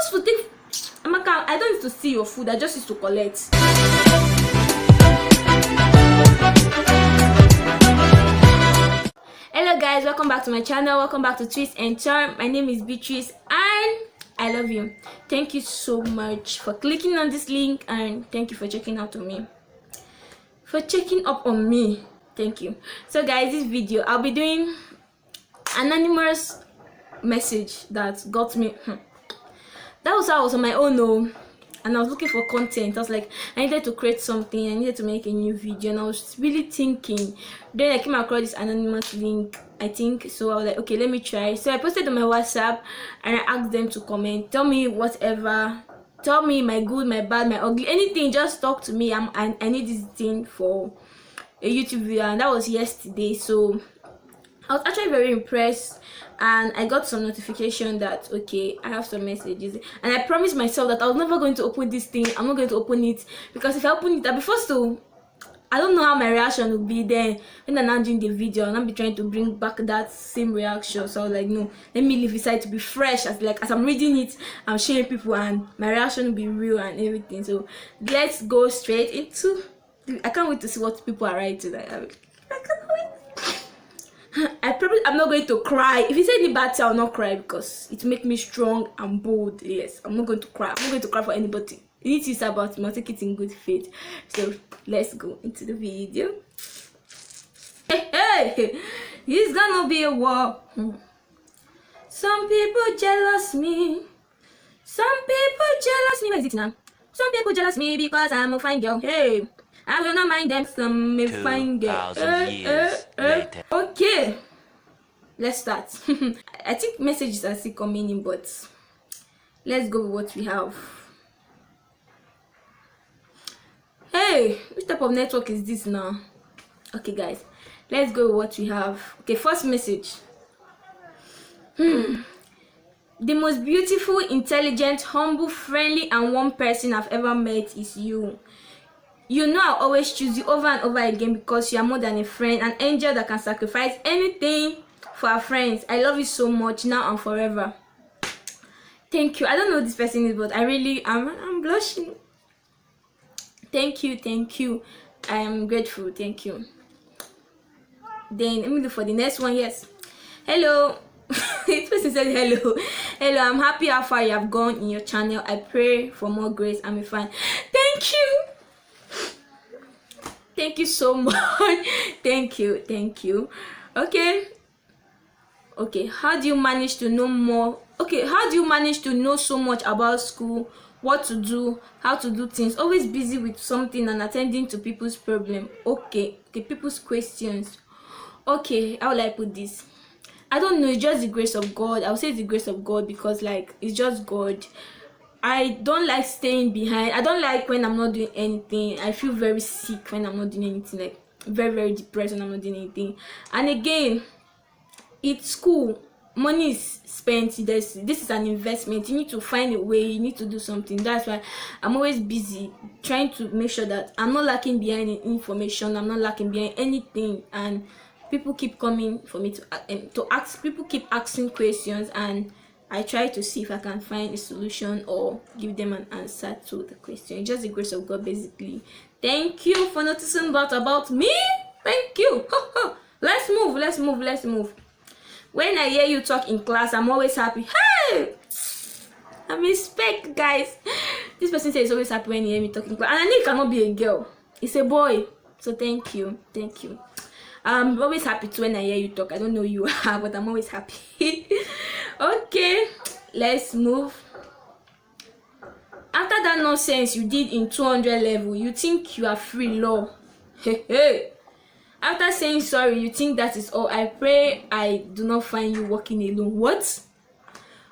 just to take. Amaka, I don't need to see your food. I just used to collect. Hello guys, welcome back to my channel. Welcome back to Twist and Charm. My name is Beatrice and I love you. Thank you so much for clicking on this link and thank you for checking out on me. For checking up on me. Thank you. So guys, this video I'll be doing anonymous message that got me. That was how I was on my own though, and I was looking for content. I was like, I needed to create something, I needed to make a new video, and I was really thinking. Then I came across this anonymous link, I think, so I was like, okay, let me try. So I posted on my WhatsApp and I asked them to comment, tell me whatever, tell me my good, my bad, my ugly, anything, just talk to me. I need this thing for a YouTube video, and that was yesterday. So I was actually very impressed, and I got some notification that okay, I have some messages, and I promised myself that I was never going to open this thing. I'm not going to open it, because if I open it, I'll be forced to. I don't know how my reaction will be then when I'm not doing the video, and I'll be trying to bring back that same reaction. So I was like, no, let me leave it aside to be fresh. As I'm reading it, I'm showing people, and my reaction will be real and everything. So let's go straight into. I can't wait to see what people are writing. I can't wait. I'm not going to cry. If you say any bad thing, I'll not cry, because it makes me strong and bold. Yes, I'm not going to cry. I'm not going to cry for anybody. It is about me. I'll take it in good faith. So let's go into the video. Hey, it's gonna be a war. Some people jealous me. Some people jealous me. Where is it now? Some people jealous me because I'm a fine girl. Hey, I will not mind them. Some fine girl. Okay, let's start. I think messages are still coming in, but let's go with what we have. Hey, which type of network is this now? Okay guys, let's go with what we have. Okay, first message. The most beautiful, intelligent, humble, friendly and warm person I've ever met is you. You know I always choose you over and over again because you are more than a friend, an angel that can sacrifice anything for our friends. I love you so much now and forever. Thank you. I don't know who this person is, but I really I'm blushing. Thank you. I am grateful. Thank you. Then let me look for the next one. Yes. Hello. This person said hello. Hello, I'm happy how far you have gone in your channel. I pray for more grace. I'm a fan. Thank you. Thank you so much. Thank you. Okay, how do you manage to know more? Okay, how do you manage to know so much about school, what to do, how to do things? Always busy with something and attending to people's problem. Okay, people's questions. Okay, how will I put this? I don't know, it's just the grace of God. I would say it's the grace of God, because like it's just God. I don't like staying behind. I don't like when I'm not doing anything. I feel very sick when I'm not doing anything, like very depressed when I'm not doing anything. And again, it's school, money is spent. This is an investment. You need to find a way, you need to do something. That's why I'm always busy trying to make sure that I'm not lacking behind information, I'm not lacking behind anything. And people keep coming for me to ask. People keep asking questions, and I try to see if I can find a solution or give them an answer to the question. It's just the grace of God, basically. Thank you for noticing that about me. Thank you. Let's move. When I hear you talk in class, I'm always happy. Hey, I'm respect, guys. This person says he's always happy when he hear me talking in class, and I know it cannot be a girl. It's a boy. So thank you. I'm always happy too when I hear you talk. I don't know who you are, but I'm always happy. Okay, let's move. After that nonsense you did in 200 level, you think you are free law. Hey. After saying sorry, you think that is all. I pray I do not find you walking alone. What?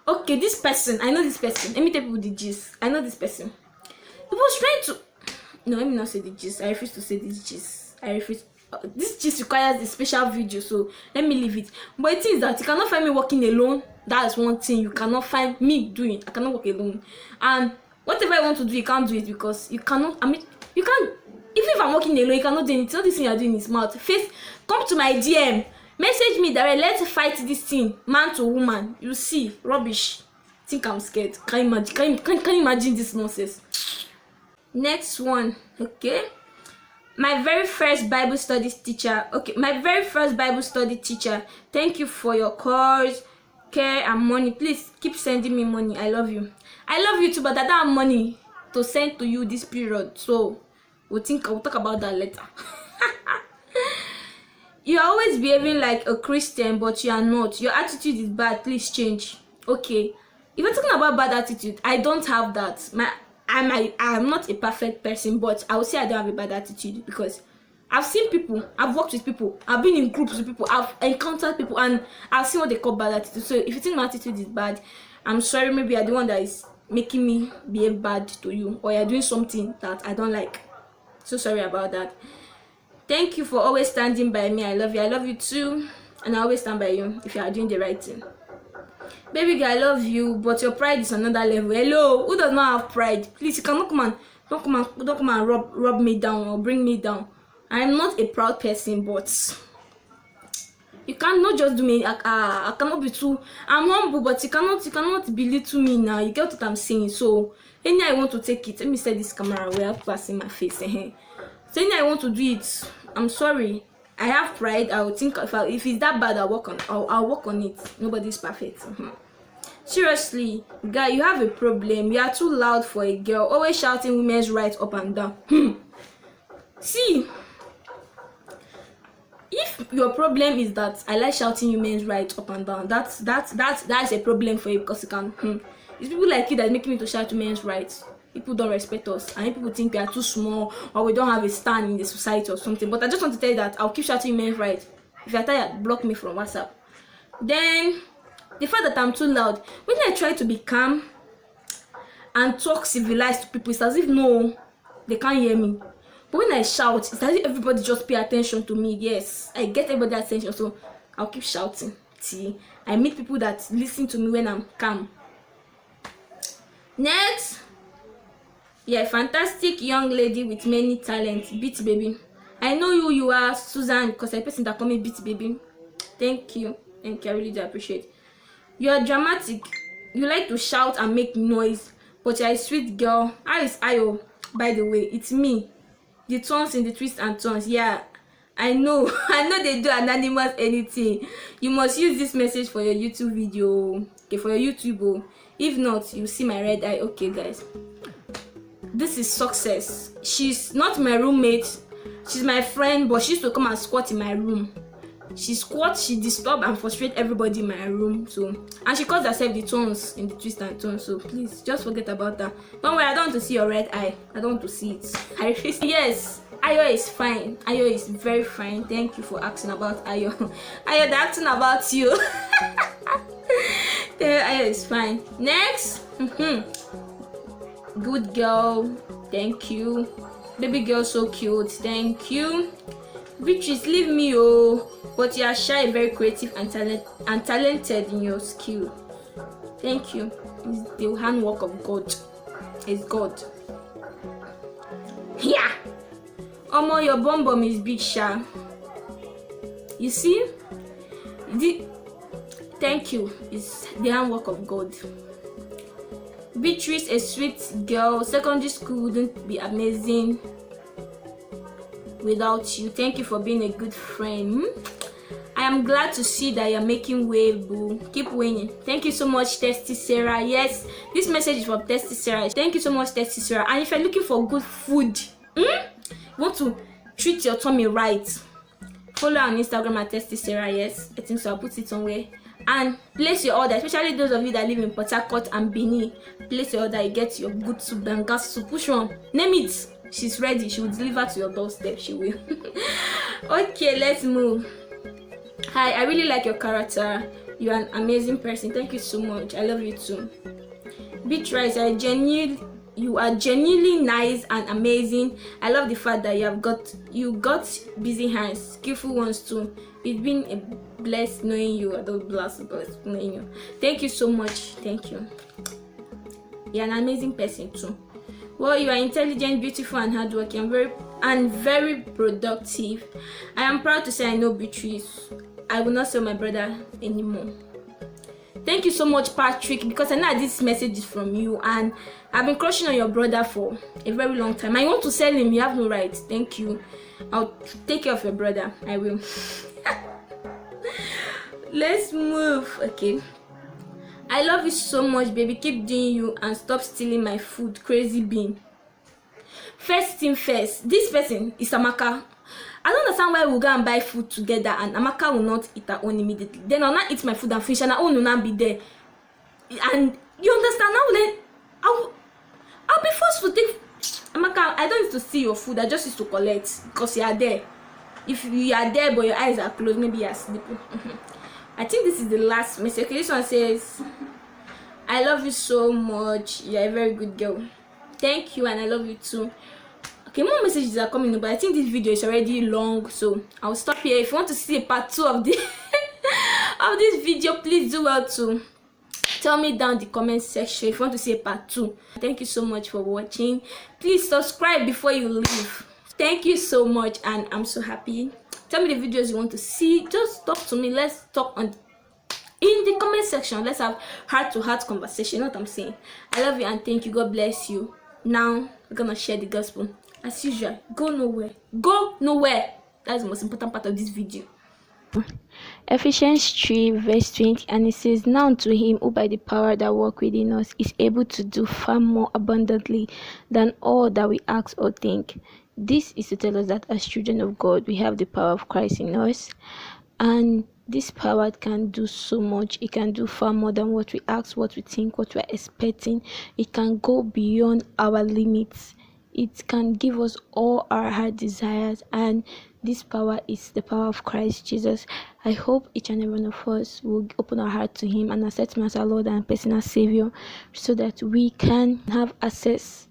Okay, this person, I know this person. Let me tell people the gist. I know this person. He was trying to. No, let me not say the gist. I refuse to say this gist. I refuse. This gist requires a special video, so let me leave it. But it is that you cannot find me walking alone. That is one thing you cannot find me doing. I cannot walk alone. And whatever I want to do, you can't do it, because you cannot. I mean, you can't. Even if I'm walking alone, you cannot do it. It's not this thing you're doing is mouth. Face, come to my DM. Message me direct. Let's fight this thing, man to woman. You see, rubbish. think I'm scared. Can you imagine? Can you imagine this nonsense? Next one, okay. My very first Bible studies teacher. Okay, my very first Bible study teacher. Thank you for your course, care, and money. Please keep sending me money. I love you. I love you too, but I don't have money to send to you this period. So we'll talk about that later. You're always behaving like a Christian, but you are not. Your attitude is bad. Please change. Okay. If you're talking about bad attitude, I don't have that. I'm not a perfect person, but I would say I don't have a bad attitude because I've seen people, I've worked with people, I've been in groups with people, I've encountered people, and I've seen what they call bad attitude. So if you think my attitude is bad, I'm sorry, maybe you're the one that is making me behave bad to you, or you're doing something that I don't like. So sorry about that. Thank you for always standing by me. I love you. I love you too, and I always stand by you if you are doing the right thing. Baby girl, I love you, but your pride is another level. Hello, who does not have pride? Please, you cannot don't come and rub me down or bring me down. I'm not a proud person, but you cannot just do me. I cannot be too. I'm humble, but you cannot belittle me now. You get what I'm saying? So, any I want to take it. Let me set this camera where I'm passing my face. So, any I want to do it. I'm sorry. I have pride. I would think if it's that bad, I'll work on it. Nobody's perfect. Seriously, guy, you have a problem. You are too loud for a girl. Always shouting women's rights up and down. See, if your problem is that I like shouting women's rights up and down, that's a problem for you because you can. It's people like you that make me to shout women's rights. People don't respect us, and people think we are too small or we don't have a stand in the society or something. But I just want to tell you that I'll keep shouting men's rights. If you're tired, block me from WhatsApp. Then the fact that I'm too loud, when I try to be calm and talk civilized to people, it's as if no, they can't hear me. But when I shout, it's as if everybody just pay attention to me. Yes, I get everybody's attention, so I'll keep shouting. See, I meet people that listen to me when I'm calm. Next. Yeah, fantastic young lady with many talents. Beat baby. I know who you are, Susan, because I'm a person that call me Beat baby. Thank you. I really do appreciate. You're dramatic. You like to shout and make noise, but you're a sweet girl. How is Ayo? By the way, it's me. The turns in the twists and turns. Yeah, I know. I know they do anonymous anything. You must use this message for your YouTube video. Okay, for your YouTube. Oh. If not, you see my red eye. Okay, guys. This is success. She's not my roommate. She's my friend, but she used to come and squat in my room. She squats, she disturb and frustrate everybody in my room. So, and she calls herself the tones in the twist and turn. So please, just forget about that. Don't worry, I don't want to see your red eye. I don't want to see it. Yes, Ayo is fine. Ayo is very fine. Thank you for asking about Ayo. Ayo, they're asking about you. Ayo is fine. Next. Good girl, thank you. Baby girl, so cute, thank you. Beatrice, leave me, oh, but you are shy, very creative and talented in your skill. Thank you. It's the handwork of God. It's God. Yeah. Omo, your bum is big, sha. You see? Thank you. It's the handwork of God. Beatrice, a sweet girl. Secondary school wouldn't be amazing without you. Thank you for being a good friend. I am glad to see that you're making wave, boo. Keep winning. Thank you so much, Testy Sarah. Yes, this message is from Testy Sarah. Thank you so much, Testy Sarah. And if you're looking for good food, you want to treat your tummy right, follow on Instagram at Testy Sarah. Yes, I think so. I'll put it somewhere. And place your order, especially those of you that live in Port Harcourt and Benin. Place your order, you get your good soup, banga soup. Push on, name it. She's ready. She will deliver to your doorstep. She will. Okay, let's move. Hi, I really like your character. You're an amazing person. Thank you so much. I love you too. Beatrice, you are genuinely nice and amazing. I love the fact that you got busy hands, skillful ones too. It's been a blessed knowing you. I don't bless knowing you. Thank you so much. Thank you. You're an amazing person too. Well, you are intelligent, beautiful, and hardworking, very productive. I am proud to say I know Beatrice. I will not sell my brother anymore. Thank Thank you so much, Patrick, because I know this message is from you, and I've been crushing on your brother for a very long time. I want to sell him, you have no right. Thank you. I'll take care of your brother. I will. Let's move. Okay. I love you so much, baby. Keep doing you and stop stealing my food. Crazy bean. First thing first, this person is Amaka. I don't understand why we'll go and buy food together and Amaka will not eat her own immediately. Then I'll not eat my food and finish and her own will not be there. And you understand now? Then I'll be forced to take. Amaka, I don't need to see your food. I just used to collect because you are there. If you are there but your eyes are closed, maybe you are sleeping. I think this is the last message. Okay, this one says, I love you so much. You're a very good girl. Thank you, and I love you too. Okay, more messages are coming, but I think this video is already long, so I'll stop here. If you want to see a part 2 of this of this video, please do well to tell me down in the comment section if you want to see a part 2. Thank you so much for watching. Please subscribe before you leave. Thank you so much, and I'm so happy. Tell me the videos you want to see. Just talk to me. Let's talk in the comment section. Let's have heart-to-heart conversation. You know what I'm saying? I love you and thank you. God bless you. Now we're gonna share the gospel as usual. Go nowhere. Go nowhere. That's the most important part of this video. Ephesians 3 verse 20, and it says, now to him who by the power that work within us is able to do far more abundantly than all that we ask or think. This is to tell us that as children of God, we have the power of Christ in us, and this power can do so much. It can do far more than what we ask, what we think, what we are expecting. It can go beyond our limits. It can give us all our heart desires, and this power is the power of Christ Jesus. I hope each and every one of us will open our heart to him and accept him as our Lord and personal Savior, so that we can have access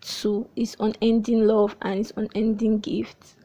to his unending love and his unending gifts.